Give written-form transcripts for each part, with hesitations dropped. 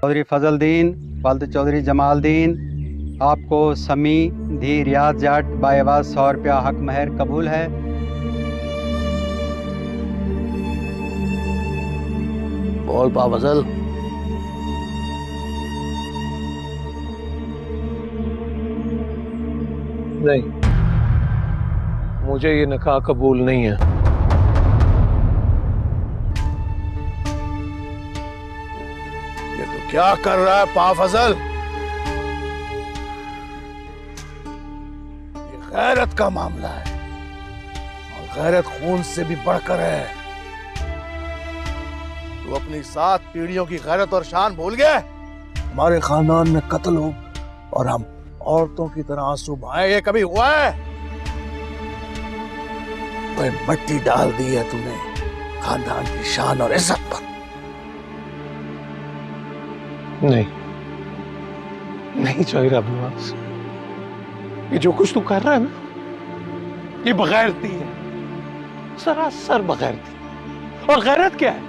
चौधरी फजलदीन वालिद चौधरी जमालदीन, आपको समी धी रियाज जाट बाएवाज 100 रुपया हक महर कबूल है। बोल पा फजल। नहीं, मुझे ये निकाह कबूल नहीं है। ये तो क्या कर रहा है पा फजल? ये गैरत का मामला है और गैरत खून से भी बढ़कर है। तू अपनी 7 पीढ़ियों की गैरत और शान भूल गया? हमारे खानदान में कत्ल हो और हम औरतों की तरह आंसू बहाए, ये कभी हुआ है? कोई मट्टी डाल दी है तूने खानदान की शान और इज्जत पर। नहीं, नहीं चाहिए अब्बास, ये जो कुछ तू कर रहा है ना, ये बगैरती है, सरासर बगैरती। और गैरत क्या है?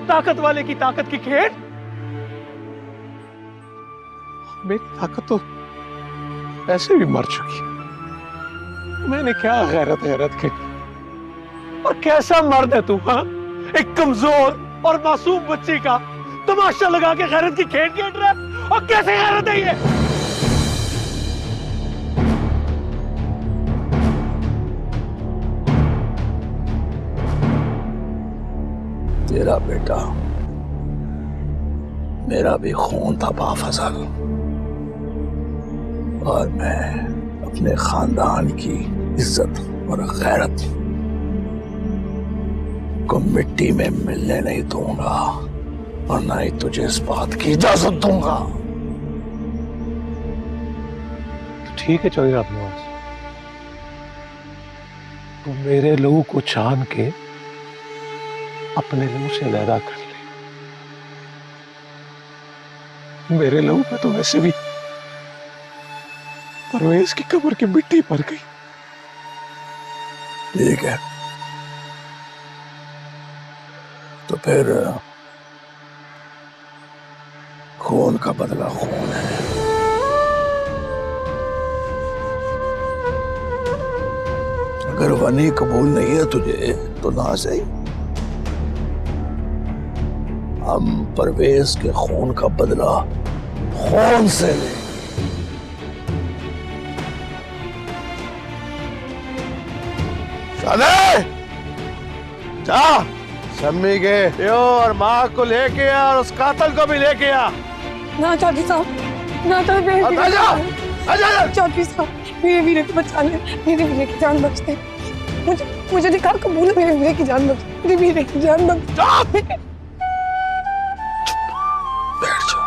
ताकत वाले की ताकत की खेल। मेरी ताकत तो ऐसे भी मर चुकी। मैंने क्या गैरत गैरत की? और कैसा मर्द है तू? हाँ, एक कमजोर और मासूम बच्ची का तमाशा लगा के गैरत की खेल खेल रहा है। और कैसे गैरत है ये? तेरा बेटा मेरा भी खून था पा फजल, और मैं अपने खानदान की इज्जत और गैरत को मिट्टी में मिलने नहीं दूंगा, और ना ही तुझे इस बात की इजाजत दूंगा। ठीक है चौधरी अब्बास, तू मेरे लहू को छान के अपने लहू से अलहदा कर ले। मेरे लहू पे तो वैसे भी परवेज की कब्र की मिट्टी भर गई। ठीक है, तो फिर खून का बदला खून है। अगर वनी कबूल नहीं है तुझे तो ना सही, हम परवेज के खून का बदला खून से ले। जा शम्मी के पियो और माँ को लेके आ, और उस कातल को भी लेके आ। ना चौधरी साहब, ना तो चौधरी साहब, मेरे वीरे को बचा ले, मेरे वीरे की जान बच दे। मुझे निकाह कबूल है, मेरे वीरे की जान बच, मेरे वीरे की जान बच। बैठ जाओ।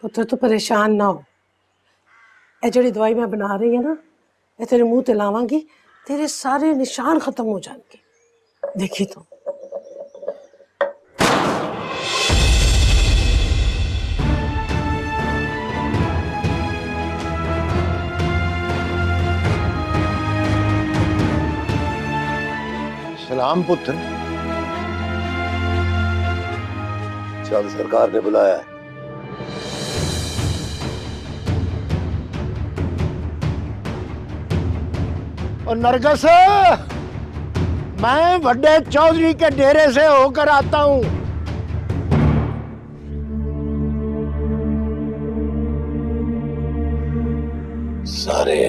पुत्र तू परेशान ना हो, ये जड़ी दवाई मैं बना रही है ना, ये तेरे मुंह ते लावांगी, तेरे सारे निशान खत्म हो जाएंगे। देखी तो। सलाम पुत्र। चल, सरकार ने बुलाया है। और नरगस, मैं बड़े चौधरी के डेरे से होकर आता हूँ। सारे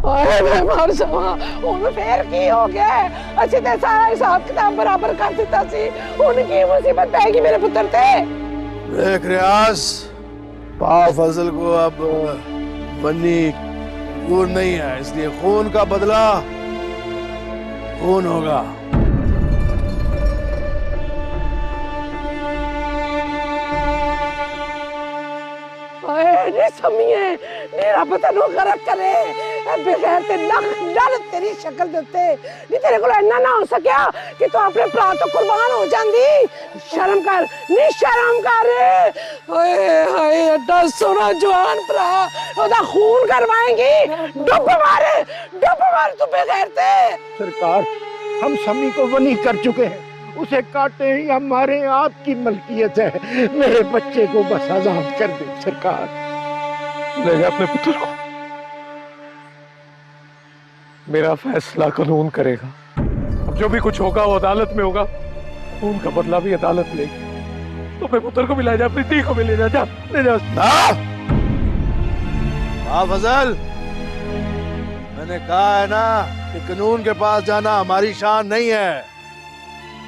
मैं मर जावा, उन फिर की हो गया? अच्छी ते सारा हिसाब किताब बराबर कर दिता सी, उनकी मुसीबत पैगी मेरे पुत्र ते। देख रियाज, पा फजल को अब बन्नी खून नहीं है, इसलिए खून का बदला खून होगा। समिए मेरा पता नो गलत करे बगैर ते लख डर तेरी शक्ल देते नी तेरे को इन्ना ना हो सकिया कि तू अपने भरा तो कुर्बान हो जांदी शर्म कर नी शर्म कर ओए हाय एडा सोना जवान भरा ओदा खून करवाएंगी डुब मार तू बगैर ते सरकार हम समी को वनी कर चुके हैं उसे काटे ही हमारे आपकी मलकियत है मेरे बच्चे को बस आजाद कर दे सरकार ले जा अपने पुत्र को मेरा फैसला कानून करेगा अब जो भी कुछ होगा वो अदालत में होगा खून का बदला भी अदालत लेगी तो अपने पुत्र को भी ले जा अपनी धी को भी ले जा ले जा फजल मैंने कहा है ना कि कानून के पास जाना हमारी शान नहीं है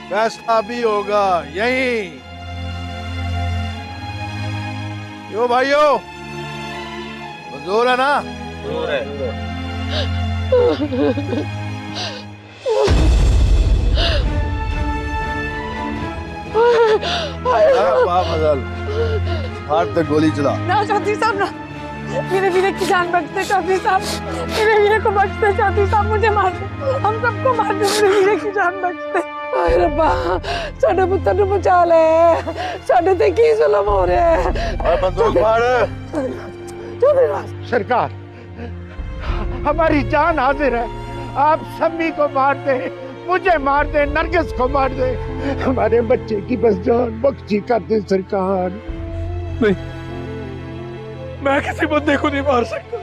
फैसला भी होगा यही क्यों भाइयों मंजूर है ना मंजूर है फजल हाथ तक गोली चला ना चौधरी साहब ना मेरे वीरे की जान बख्शते चौधरी साहब मेरे वीरे को बख्शते चौधरी साहब मुझे मार दो हम सबको मार दो मेरे वीरे की जान बख्शते हाय रब्बा साडे पुत्र नु बचा ले साडे ते की जुल्म हो रहा है और बंदूक मार सरकार हमारी जान हाजिर है आप समी को मार दे मुझे मार दे नरगिस को मार दे हमारे बच्चे की बस जान बख्शी कर दे सरकार नहीं मैं किसी बंदे को नहीं मार सकता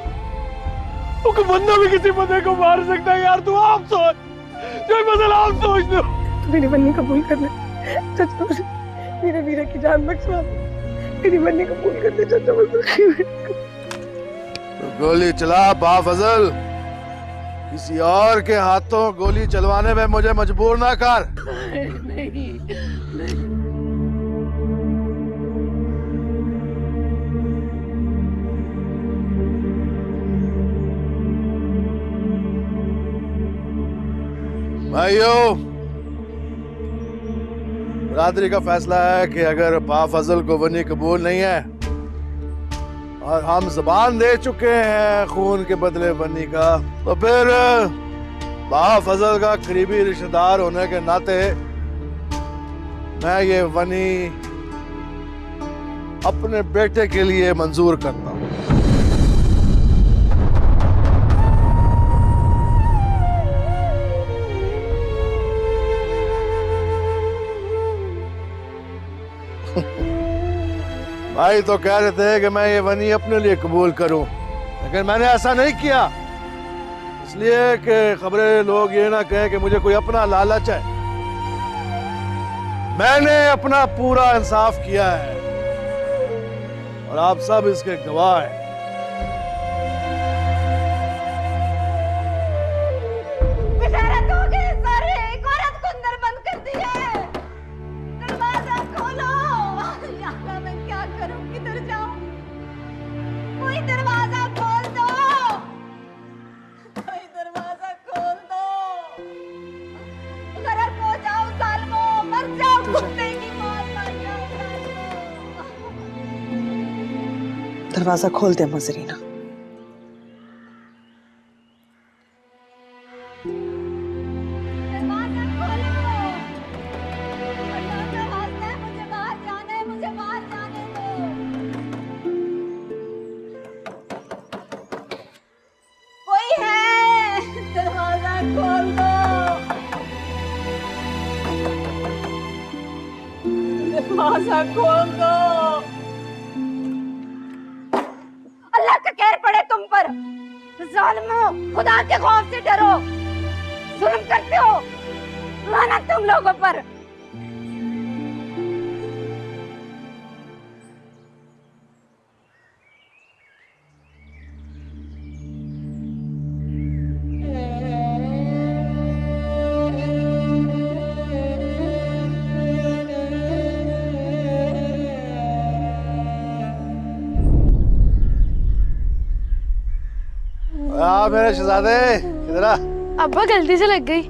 वो बंदा भी किसी बंदे को मार सकता है यार तू आप सोच जो मसला आप सोच दो मेरी बन्नी कबूल कर ले चाचा मेरे वीरे की जान बख्शवा मेरी बन्नी कबूल कर ले चाचा गोली चला बा फजल किसी और के हाथों गोली चलवाने में मुझे मजबूर ना कर नहीं भाइयों बरादरी का फैसला है कि अगर बा फजल को वनी कबूल नहीं है और हम ज़बान दे चुके हैं खून के बदले वनी का तो फिर बा फजल का करीबी रिश्तेदार होने के नाते मैं ये वनी अपने बेटे के लिए मंजूर करता हूँ भाई तो कह रहे थे कि मैं ये वनी अपने लिए कबूल करूं लेकिन मैंने ऐसा नहीं किया इसलिए कि खबरें लोग ये ना कहें कि मुझे कोई अपना लालच है मैंने अपना पूरा इंसाफ किया है और आप सब इसके गवाह हैं दरवाजा खोल दे मजरीना कोई है दरवाजा खोल दो दरवाजा खोल दो अल्लाह का कहर पड़े तुम पर जालिमो खुदा के खौफ से डरो जुल्म करते हो लानत तुम लोगों पर मेरे शहजादे इधर आ अब्बा गलती से लग गई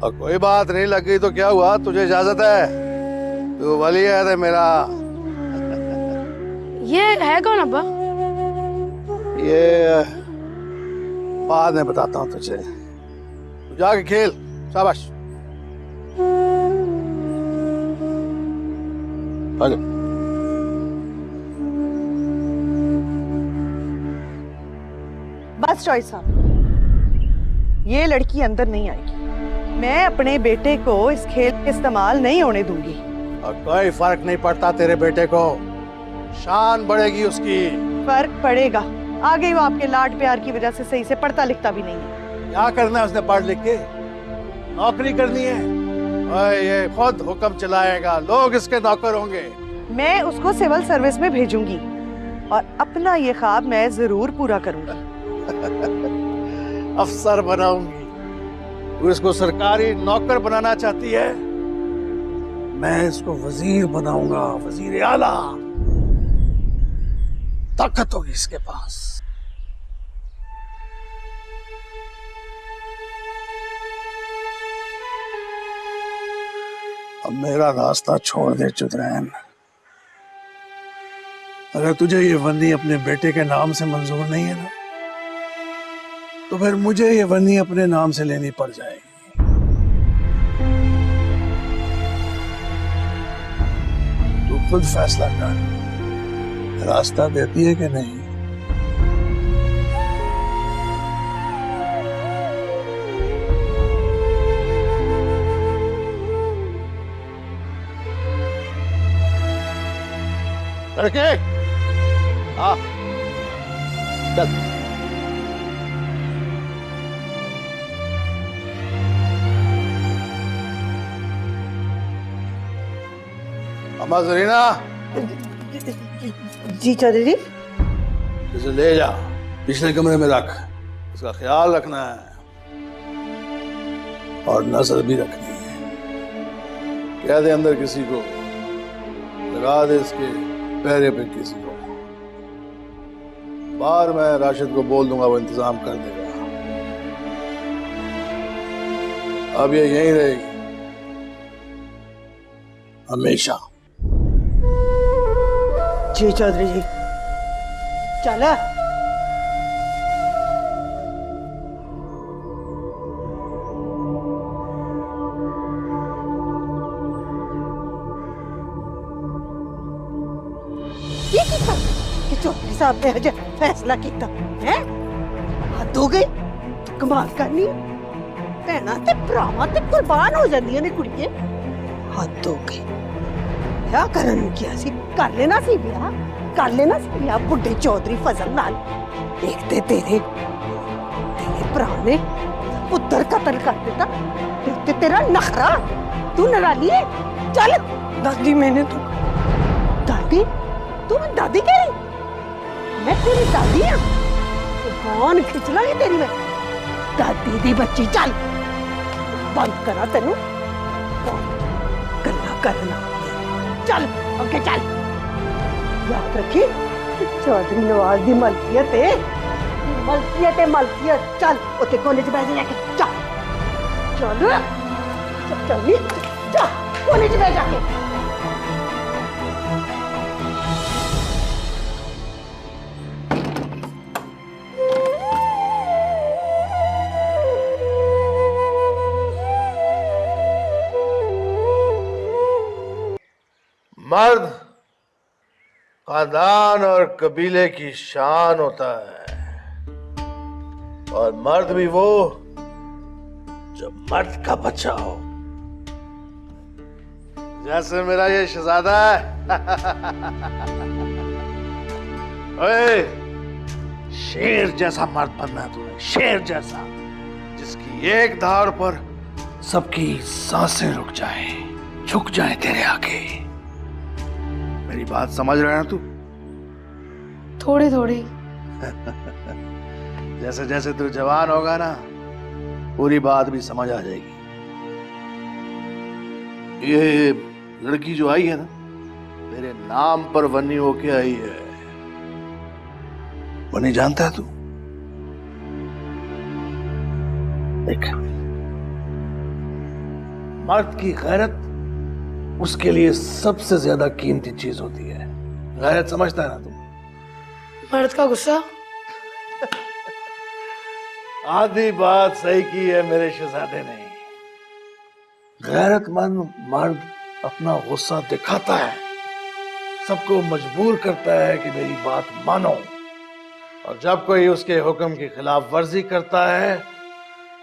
और कोई बात नहीं लग गई तो क्या हुआ तुझे इजाजत है तू वली है तो मेरा ये है कौन अब्बा ये बाद में बताता हूँ तुझे, तू जाके खेल, शाबाश। आजा। बस चॉइस साहब, ये लड़की अंदर नहीं आएगी। मैं अपने बेटे को इस खेल में इस्तेमाल नहीं होने दूंगी। और कोई फर्क नहीं पड़ता तेरे बेटे को, शान बढ़ेगी उसकी। फर्क पड़ेगा, आगे वो आपके लाड प्यार की वजह से सही से पढ़ता लिखता भी नहीं है। क्या करना है उसने पढ़ लिख के? नौकरी करनी है। ओए, ये खुद हुक्म चलाएगा, लोग इसके नौकर होंगे। मैं उसको सिविल सर्विस में भेजूंगी और अपना ये ख्वाब मैं जरूर पूरा करूंगी। अफसर बनाऊंगी, तू इसको सरकारी नौकर बनाना चाहती है, मैं इसको वजीर बनाऊंगा, वजीर आला। ताकत होगी इसके पास। अब मेरा रास्ता छोड़ दे चुद्रैन। अगर तुझे ये वन्नी अपने बेटे के नाम से मंजूर नहीं है ना, तो फिर मुझे ये वन्नी अपने नाम से लेनी पड़ जाएगी। तू खुद फैसला कर, रास्ता देती है कि नहीं। लड़के, आ चल। अम्मा जरीना, जी चौधरी जी। इसे ले जा, पिछले कमरे में रख, इसका ख्याल रखना है और नजर भी रखनी है। कह दे अंदर किसी को, लगा दे इसके पैरे पे किसी को। बाहर मैं राशिद को बोल दूंगा, वो इंतजाम कर देगा। अब ये यहीं रहेगी हमेशा। जी चौधरी जी। चला कि चौधरी साहब ने अजय फैसला किया है। हद हो गई, कमाल करनी भैना ते भरावां ते कुर्बान हो जांदियां ने कुड़िए। हद हो गई। क्या करन किया सी, कर लेना सी ब्याह, कर लेना सी ब्याह बुड्ढे चौधरी फजल नाल। एक ते तेरे भरा ने पुत्र कत्ल कर दिता, एक ते तेरा नखरा। तू नाराली है। चल दादी मैंने तो दादी, तू दादी कह रही? मैं तेरी दादी हाँ, कौन खिंच लागी तेरी मैं दादी दी बच्ची। चल बंद करा तेनू गल्ला करना। चल ओके चल। याद रखी चौधरी नवाज दी मलकियत है, मलकियत है मलकियत। चल उते कोने च बैठ जाके चल चल चल जा कोने च बैठ जाके। मर्द खानदान और कबीले की शान होता है, और मर्द भी वो जो मर्द का बच्चा हो, जैसे मेरा ये शहजादा है। ओए, शेर जैसा मर्द बनना है तुम्हें, शेर जैसा, जिसकी एक धार पर सबकी सांसें रुक जाए, झुक जाए तेरे आगे। मेरी बात समझ रहा है ना तू? थोड़ी थोड़ी। जैसे जैसे तू जवान होगा ना, पूरी बात भी समझ आ जाएगी। ये लड़की जो आई है ना, तेरे नाम पर वन्नी होके आई है। वन्नी जानता है तू? देख, मर्द की गैरत उसके लिए सबसे ज्यादा कीमती चीज होती है। गैरत समझता है ना तू? मर्द का गुस्सा आधी बात सही की है मेरे शहजादे ने। गैरतमंद मर्द अपना गुस्सा दिखाता है, सबको मजबूर करता है कि मेरी बात मानो, और जब कोई उसके हुक्म की खिलाफ वर्जी करता है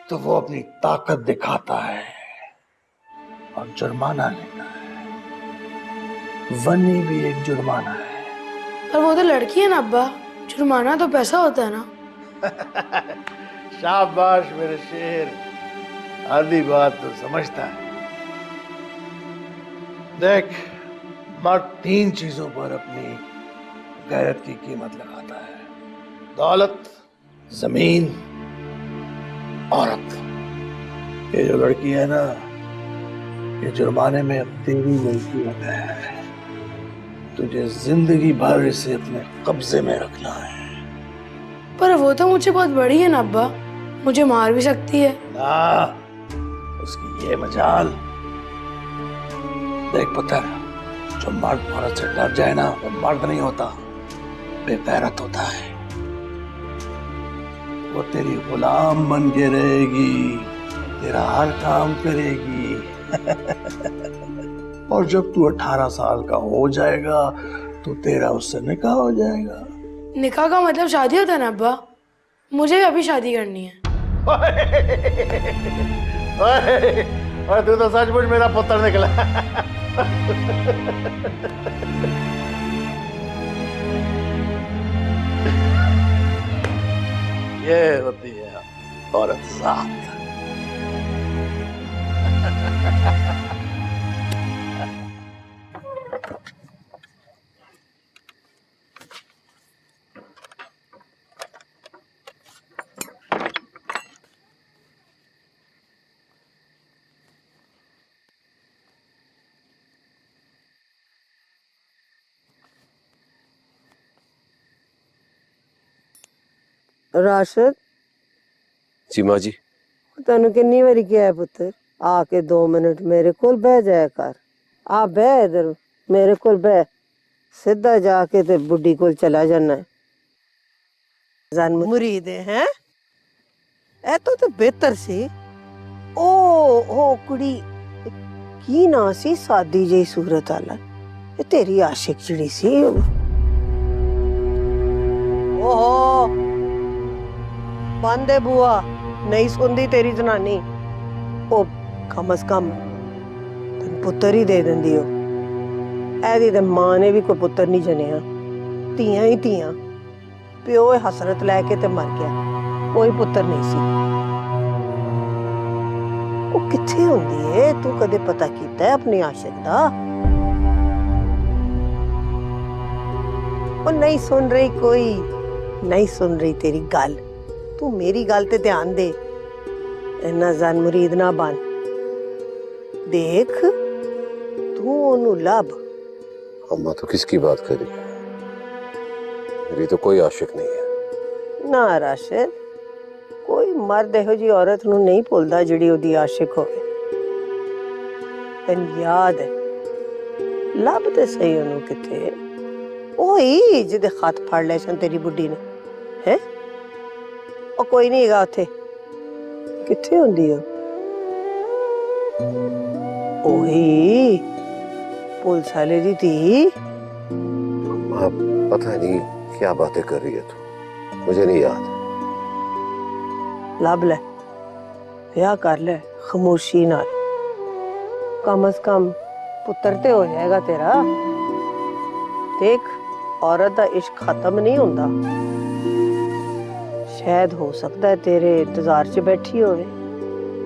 तो वो अपनी ताकत दिखाता है और जुर्माना लेता है। वनी भी एक जुर्माना है। पर वो तो लड़की है ना अब्बा, जुर्माना तो पैसा होता है ना। शाबाश मेरे शेर, आधी बात तो समझता है। देख, मर्द 3 चीजों पर अपनी गैरत की कीमत लगाता है: दौलत, जमीन, औरत। ये जो लड़की है ना, ये जुर्माने में तेरी गलती है। तुझे जिंदगी भर इसे अपने कब्जे में रखना है। पर वो तो मुझे बहुत बड़ी है ना अब्बा, मुझे मार भी सकती है ना, उसकी ये मजाल। देख पुत्र, जो मर्द औरत से डर जाए ना, वो मर्द नहीं होता, बेगैरत होता है। वो तेरी गुलाम बन के रहेगी, तेरा हर काम करेगी। और जब तू 18 साल का हो जाएगा तो तेरा उससे निकाह हो जाएगा। निकाह का मतलब शादी होता है ना अब्बा, मुझे भी अभी शादी करनी है। और तू तो सचमुच मेरा पुत्र निकला। ये होती है औरत जात। राशिद, जी माँ जी। तेन किन्नी बारी क्या है पुत्र, आके 2 मिनट मेरे को बह जाया कर। आ बह इधर मेरे को बह, सीधा जाके ते बुढ़ी को चला जाना है। जान मुरीद हैं, ए तो बेहतर सी। ओ कुड़ी की ना सी, सादी जी सूरत आला, ये तेरी आशिक चिड़ी सी। ओहो बंदे बुआ, नहीं सुनती तेरी जनानी। ओ कम अज कम तेन पुत्र ही दे देंदी हो। ऐदी ते मां ने भी कोई पुत्र नहीं जनिया, तियां ही तियां। प्यो हसरत लैके ते मर गया, कोई पुत्र नहीं सी। ओ किथे हुंदी है, तू कदे पता कीता है अपनी आशिक दा? ओ नहीं सुन रही, कोई नहीं सुन रही तेरी गल। तू मेरी गल ते ध्यान दे, इन्ना जान मुरीद ना बन। देख तू ओनू लब। अम्मा तो किसकी बात कर रही है? मेरी तो कोई आशिक नहीं है। ना राशिद, कोई मर्द इहो जी औरत नू नहीं भुलदा जिहड़ी ओदी आशिक होवे। तैनूं याद है, लब ते सही ओनू किथे। ओही जिहदे खत फड़ ले सन तेरी बुढ़ी ने, है? ओ कोई नहीं हैगा उत्थे, किथे हुंदी ओ? ओही पुलिस वाले दी धी। अम्मा पता नहीं क्या बातें कर रही है तू, मुझे नहीं याद। लब ले, ब्याह कर ले खामोशी नाल, कम अज कम पुत्र ते हो जाएगा तेरा। देख, औरत दा इश्क खत्म नहीं होंदा, शायद हो सकता है तेरे इंतजार च बैठी होवे।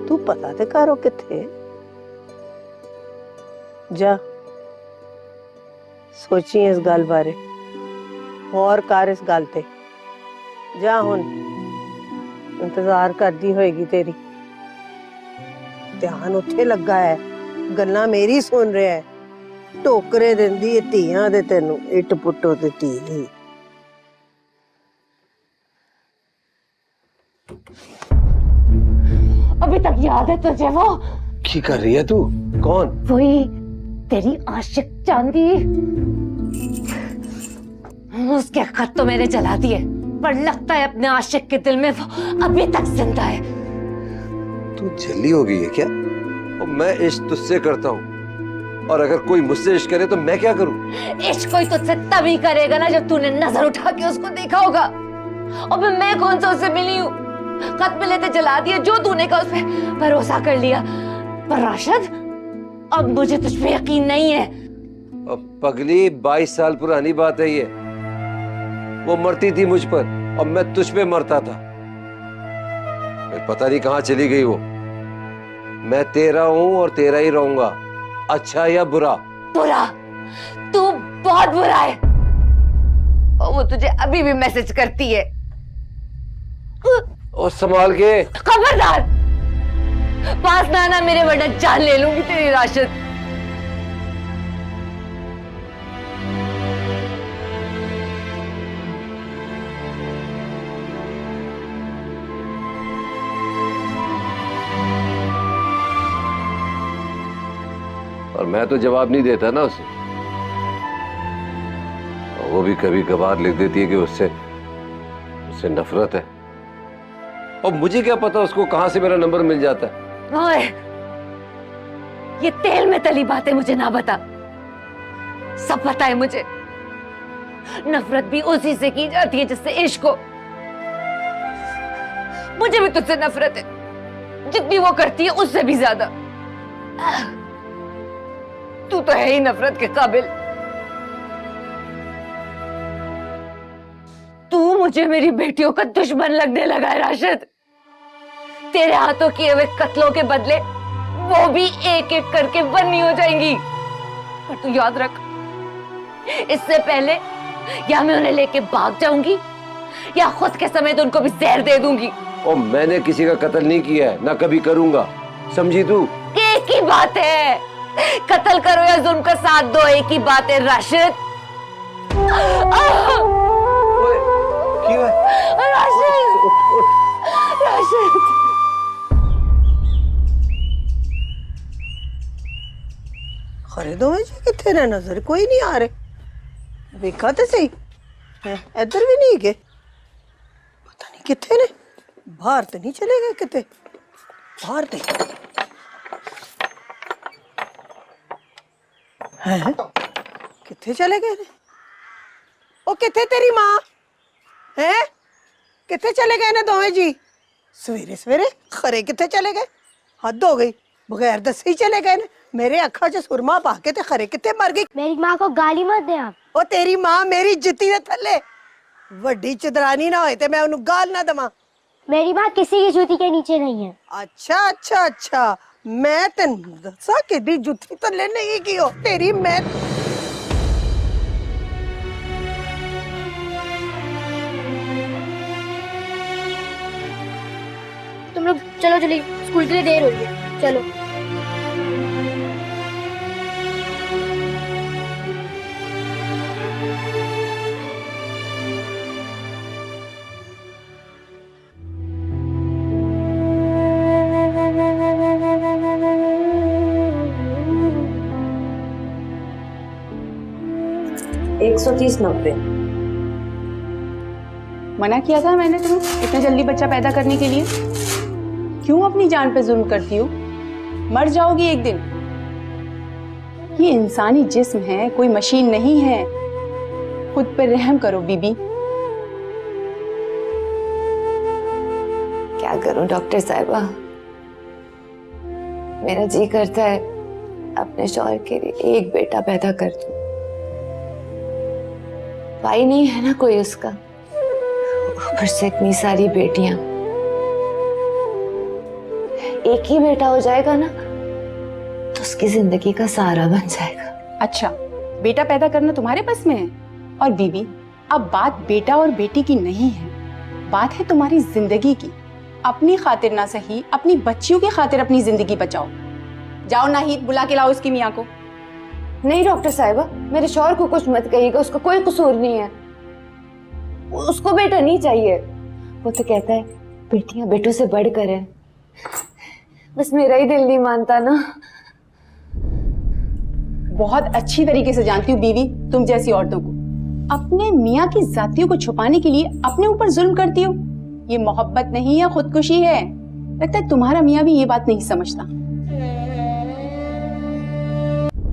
तू पता ते करो किथे। जा सोची इस गल बारे, और कर इस गल ते। जा हुन, इंतजार करदी होएगी तेरी। ध्यान उत्थे लगा है, गल्लां मेरी सुन रहा है। टोकरे दिंदी है धीआं दे तेनू, इट पुट्टो ते धी। अभी तक याद है तुझे वो? की कर रही है तू? कौन? वही तेरी आशिक चांदी। उसके खत तो मैंने जला दिए, पर लगता है अपने आशिक के दिल में वो अभी तक जिंदा है। तू जल्दी हो गई है क्या? और मैं इश्क तुझसे करता हूँ, और अगर कोई मुझसे इश्क करे तो मैं क्या करूँ? इश्क कोई तुझसे तभी करेगा ना जब तूने नजर उठा के उसको देखा होगा। और फिर मैं कौन सा उससे मिली हूँ? खत मिले थे जला दिए, जो तूने कहा उस पे भरोसा कर लिया। पर राशिद, अब मुझे तुझ पे यकीन नहीं है। अब पगली 22 साल पुरानी बात है ये। वो मरती थी मुझ पर और मैं तुझ पे मरता था। फिर पता नहीं कहाँ चली गई वो। मैं तेरा हूँ और तेरा ही रहूंगा, अच्छा या बुरा। बुरा? तू बहुत बुरा है। और वो तुझे अभी भी मैसेज करती है। और संभाल के। खबरदार, पास ना आना मेरे, वरना जान ले लूंगी तेरी राशिद। और मैं तो जवाब नहीं देता ना उसे। और वो भी कभी कभार लिख देती है कि उससे नफरत है। और मुझे क्या पता उसको कहां से मेरा नंबर मिल जाता है। ओए, ये तेल में तली बातें मुझे ना बता। सब पता है मुझे। नफरत भी उसी से की जाती है जिससे इश्क हो। मुझे भी तुझसे नफरत है, जितनी वो करती है उससे भी ज्यादा। तू तो है ही नफरत के काबिल। तू मुझे मेरी बेटियों का दुश्मन लगने लगा है राशिद। तेरे हाथों किए हुए कत्लों के बदले वो भी एक एक करके बन्नी हो जाएंगी। पर तू याद रख, इससे पहले या मैं उन्हें लेके भाग जाऊंगी या खुद के समेत उनको भी जहर दे दूंगी। और मैंने किसी का कत्ल नहीं किया है, ना कभी करूंगा, समझी तू? एक ही बात है, कत्ल करो या जुल्म का साथ दो, एक ही बात है राशिद। राशिद, राशिद। खरे दोवें जी किथे ने? नजर कोई नहीं आ रहे। देखा तो सही, इधर भी नहीं गए। पता नहीं किथे ने। बाहर तो नहीं चले गए किते? बाहर तो हैं? किथे चले गए ने? ओ किथे तेरी माँ है? किथे चले गए ने दोवें जी? सवेरे सवेरे खरे किथे चले गए? हद हो गई, बगैर दसे ही चले गए ने। मेरे अखा च सुरमा पा के ते खरे किथे मर गई। मेरी माँ को गाली मत दे आप। ओ तेरी माँ मेरी जुत्ती दे थल्ले। वड्डी चदरानी ना होए ते मैं उन्हें गाल ना दमा। मेरी माँ किसी की जूती के नीचे नहीं है। अच्छा अच्छा अच्छा, मैं तेन दसा कि दी जुत्ती थल्ले नहीं की हो तेरी। मैं तुम लोग चलो जल्दी, स्कूल के लिए देर हो रही है। चलो। मना किया था मैंने तुम्हें इतना जल्दी बच्चा पैदा करने के लिए। क्यों अपनी जान पे जुल्म करती हो? मर जाओगी एक दिन। ये इंसानी जिस्म है, कोई मशीन नहीं है। खुद पर रहम करो बीबी। क्या करूं डॉक्टर साहिबा, मेरा जी करता है अपने शौहर के लिए एक बेटा पैदा कर दूं। भाई नहीं है ना कोई उसका, ऊपर से इतनी सारी बेटियां। एक ही बेटा हो जाएगा ना तो उसकी जिंदगी का सहारा बन जाएगा। अच्छा, बेटा पैदा करना तुम्हारे बस में है? और बीबी, अब बात बेटा और बेटी की नहीं है, बात है तुम्हारी जिंदगी की। अपनी खातिर ना सही, अपनी बच्चियों की खातिर अपनी जिंदगी बचाओ। जाओ नाहिद, बुला के लाओ उसकी मियाँ को। नहीं डॉक्टर साहिबा, मेरे शौहर को कुछ मत कहिएगा, उसका कोई कसूर नहीं है। उसको बेटा नहीं चाहिए। वो तो कहता है बेटियां बेटों से बढ़कर हैं। बस मेरा ही दिल नहीं मानता ना। बहुत अच्छी तरीके से जानती हूँ बीवी तुम जैसी औरतों को। अपने मियाँ की जातियों को छुपाने के लिए अपने ऊपर जुल्म करती हो। ये मोहब्बत नहीं है, खुदकुशी है। लगता है तुम्हारा मियाँ भी ये बात नहीं समझता।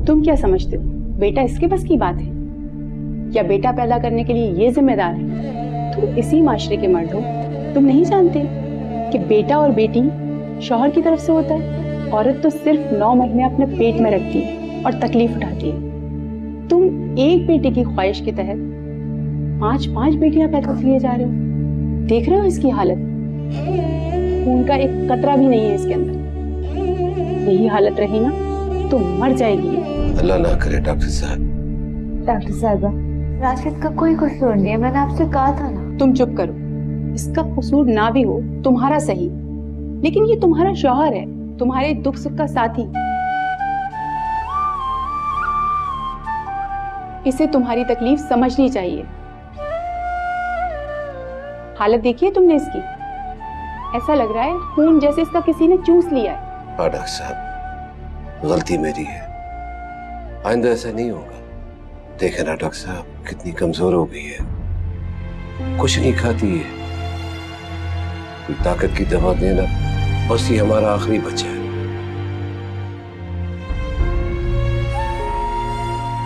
तुम क्या समझते हो, बेटा इसके बस की बात है? क्या बेटा पैदा करने के लिए ये जिम्मेदार है? तुम इसी माशरे के मर्द हो, तुम नहीं जानते कि बेटा और बेटी शौहर की तरफ से होता है। औरत तो सिर्फ 9 महीने अपने पेट में रखती है और तकलीफ उठाती है। तुम एक बेटे की ख्वाहिश के तहत 5-5 बेटियां पैदा किए जा रहे हो। देख रहे हो इसकी हालत? खून का एक कतरा भी नहीं है इसके अंदर। यही हालत रही ना तो मर जाएगी। अल्लाह ना करे डॉक्टर साहब। डॉक्टर साहबा, राशिद का कोई कसूर नहीं है, मैंने आपसे कहा था ना। तुम चुप करो। इसका कसूर ना भी हो, तुम्हारा सही, लेकिन ये तुम्हारा शौहर है, तुम्हारे दुख सुख का साथी। इसे तुम्हारी तकलीफ समझनी चाहिए। हालत देखी है तुमने इसकी? ऐसा लग रहा है खून जैसे इसका किसी ने चूस लिया है। हाँ डॉक्टर साहब, गलती मेरी है, आइंदा ऐसा नहीं होगा। देखे ना डॉक्टर साहब कितनी कमजोर हो गई है, कुछ नहीं खाती है। कोई ताकत की दवा देना, बस ही हमारा आखिरी बचा है।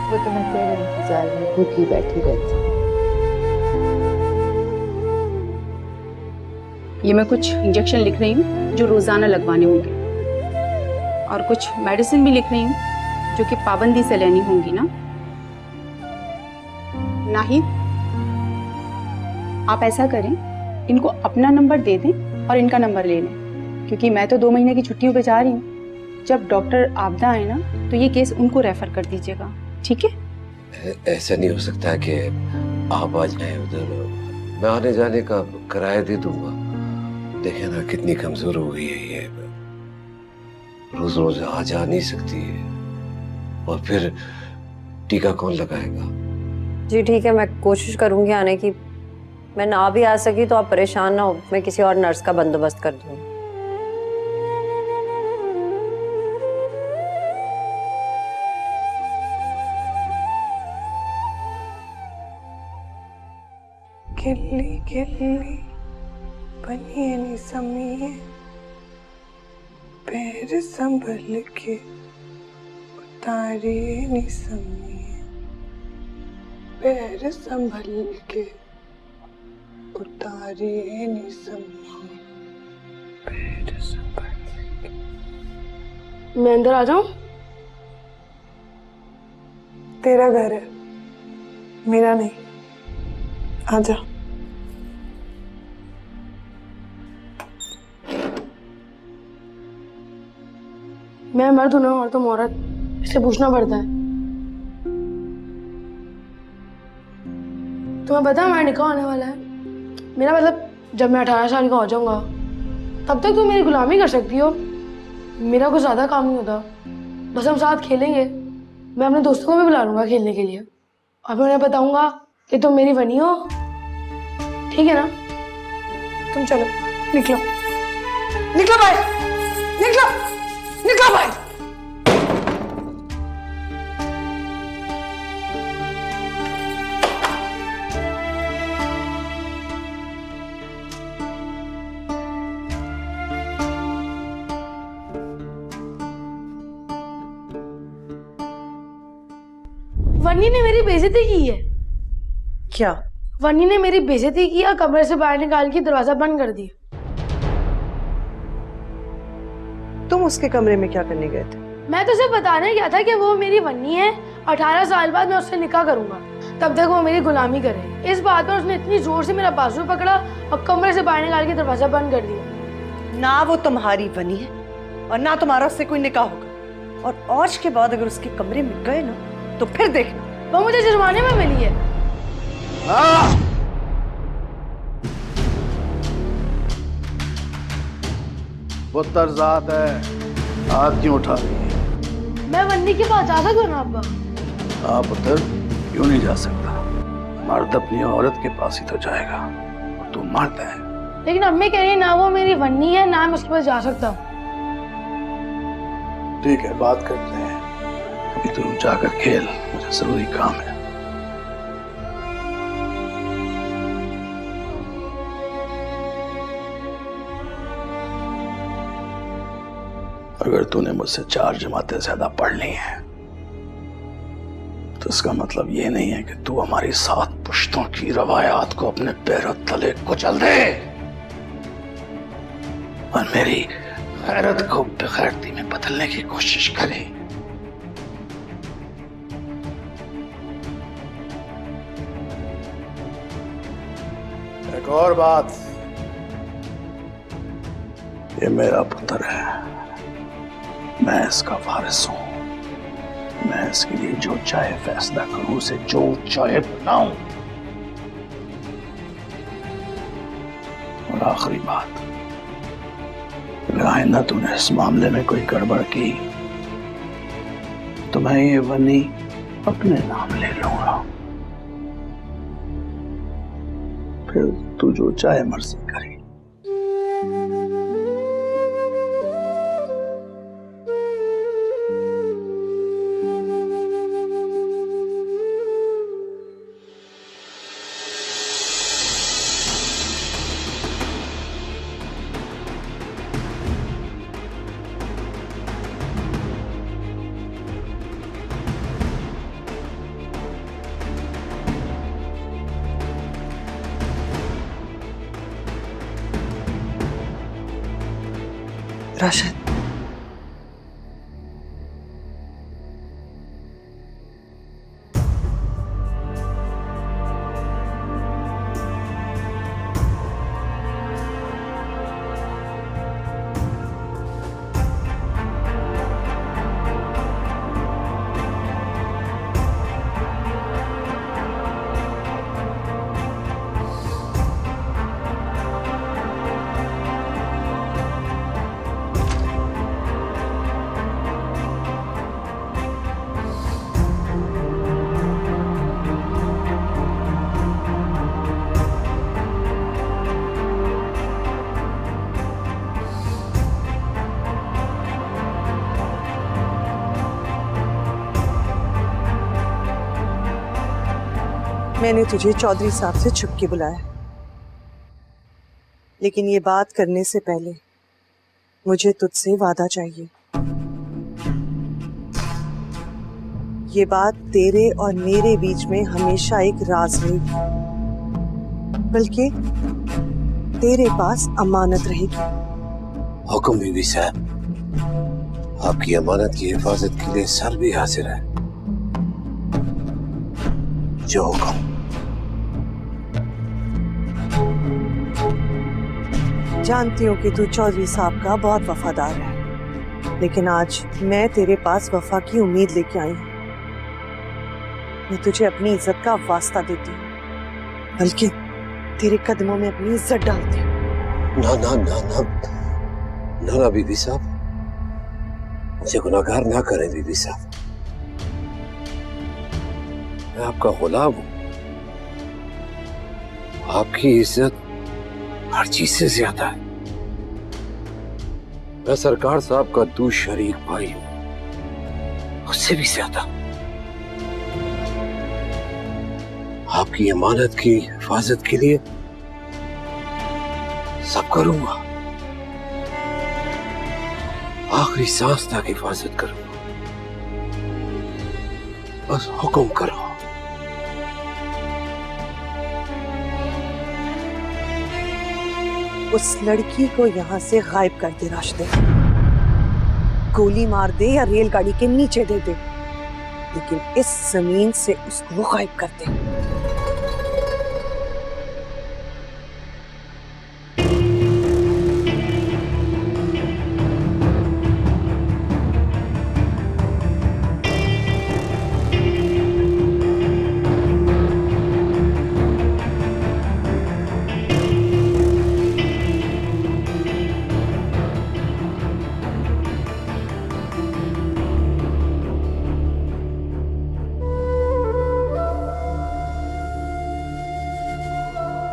वो तो मैं तेरे इंतजार में भूखी बैठी रहती। ये मैं कुछ इंजेक्शन लिख रही हूँ जो रोजाना लगवाने होंगे, और कुछ मेडिसिन भी लिख रही हूँ जो कि पाबंदी से लेनी होंगी ना। नाहिद, आप ऐसा करें, इनको अपना नंबर दे दें और इनका नंबर ले लें, क्योंकि मैं तो 2 महीने की छुट्टियों पे जा रही हूँ। जब डॉक्टर आपदा आए ना तो ये केस उनको रेफर कर दीजिएगा, ठीक है? ऐसा नहीं हो सकता कि आप आ जाएं उधर, मैं आने जाने का किराया दे दूंगा। देखे ना कितनी कमजोर हो गई है ये, रोज रोज आ जा नहीं सकती है, और फिर टीका कौन लगाएगा? जी ठीक है, मैं कोशिश करूंगी आने की। मैं ना भी आ सकी तो आप परेशान ना हो, मैं किसी और नर्स का बंदोबस्त कर दूंगी। गिल्ली गिल्ली बनिए नी समिए, पैर संभल के उतारिए नी समिए, पैर संभल के उतारिए नी समिए, पैर संभल के। मैं अंदर आ जाऊं? तेरा घर है, मेरा नहीं। आजा। मैं मर्द हूं ना, और तुम औरत, इससे पूछना पड़ता है। तुम्हें पता है हमारा निकाह होने वाला है? मेरा मतलब जब मैं 18 साल का हो जाऊंगा तब तक तुम मेरी गुलामी कर सकती हो। मेरा कुछ ज्यादा काम नहीं होता, बस हम साथ खेलेंगे। मैं अपने दोस्तों को भी बुला लूंगा खेलने के लिए, और मैं उन्हें बताऊंगा कि तुम मेरी बनी हो, ठीक है ना? तुम चलो, निकलो निकलो भाई, निकलो निकलो भाई। वन्नी ने मेरी बेइज्जती की है। क्या? वन्नी ने मेरी बेइज्जती की और कमरे से बाहर निकाल के दरवाजा बंद कर दिया। तुम उसके कमरे में क्या करने गए थे? मैं तो सिर्फ बताने गया था कि वो मेरी वन्नी है, 18 साल बाद मैं उससे निकाह करूंगा, तब तक वो मेरी गुलामी करे। इस बात पर उसने इतनी जोर से मेरा बाजू पकड़ा और कमरे से बाहर निकाल के दरवाजा बंद कर दिया। ना वो तुम्हारी वनी है और ना तुम्हारा उससे कोई निकाह होगा, और आज के बाद अगर उसके कमरे में गए ना तो फिर देखना। वो मुझे जुर्माने में मिली है। पुत्र जात है, हाथ क्यों उठा रही है? मैं वन्नी के पास जा सकता हूँ ना अब्बा? हाँ पुत्र, क्यों नहीं जा सकता? मर्द अपनी औरत के पास ही तो जाएगा, और तू मर्द है। लेकिन अम्मी कह रही है ना वो मेरी वन्नी है, ना मैं उसके पास जा सकता हूँ। ठीक है, बात करते हैं। अभी तुम जाकर खेल, मुझे जरूरी काम है। अगर तूने मुझसे 4 जमातें ज्यादा पढ़ ली हैं तो इसका मतलब ये नहीं है कि तू हमारी 7 पुश्तों की रवायात को अपने पैरों तले कुचल दे और मेरी गैरत को बेगैरती में बदलने की कोशिश करे। एक और बात, ये मेरा पुत्र है, मैं इसका वारिस हूं। मैं इसके लिए जो चाहे फैसला करूं, उसे जो चाहे बनाऊं। और आखिरी बात, अगर आइंदा तूने इस मामले में कोई गड़बड़ की तो मैं ये वनी अपने नाम ले लूंगा। फिर तू जो चाहे मर्जी करे। राशिद, मैंने तुझे चौधरी साहब से छुप के बुलाया, लेकिन ये बात करने से पहले मुझे तुझसे वादा चाहिए। ये बात तेरे और मेरे बीच में हमेशा एक राज रहेगी, बल्कि तेरे पास अमानत रहेगी। हुक्म बीबी साहब, आपकी अमानत की हिफाजत के लिए सर भी हाजिर है। जो हुक्म। जानती हूँ कि तू चौधरी साहब का बहुत वफादार है, लेकिन आज मैं तेरे पास वफा की उम्मीद लेके आई हूँ। मैं तुझे अपनी इज्जत का वास्ता देती हूँ, बल्कि तेरे कदमों में अपनी इज्जत डालती हूँ। ना ना ना ना ना ना बीबी साहब, मुझे गुनाहगार ना करें बीबी साहब। मैं आपका गुलाम हूं। आपकी इज्जत हर चीज से ज्यादा है। मैं सरकार साहब का दू शरीक भाई हूं, उससे भी ज्यादा। आपकी अमानत की हिफाजत के लिए सब करूंगा, आखिरी सांस तक हिफाजत करूंगा। बस हुक्म करो। उस लड़की को यहाँ से गायब कर दे राशिद। गोली मार दे या रेलगाड़ी के नीचे दे दे, लेकिन इस जमीन से उसको गायब कर दे।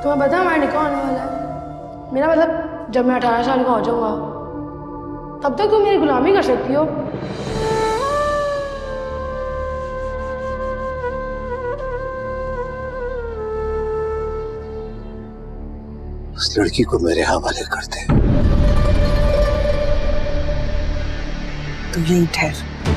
तुम्हें पता है हमारा निकाह होने वाला है। मेरा मतलब जब मैं 18 साल का हो जाऊंगा तब तक तुम मेरी गुलामी कर सकती हो। उस लड़की को मेरे हवाले कर दे। तू यहीं ठहर।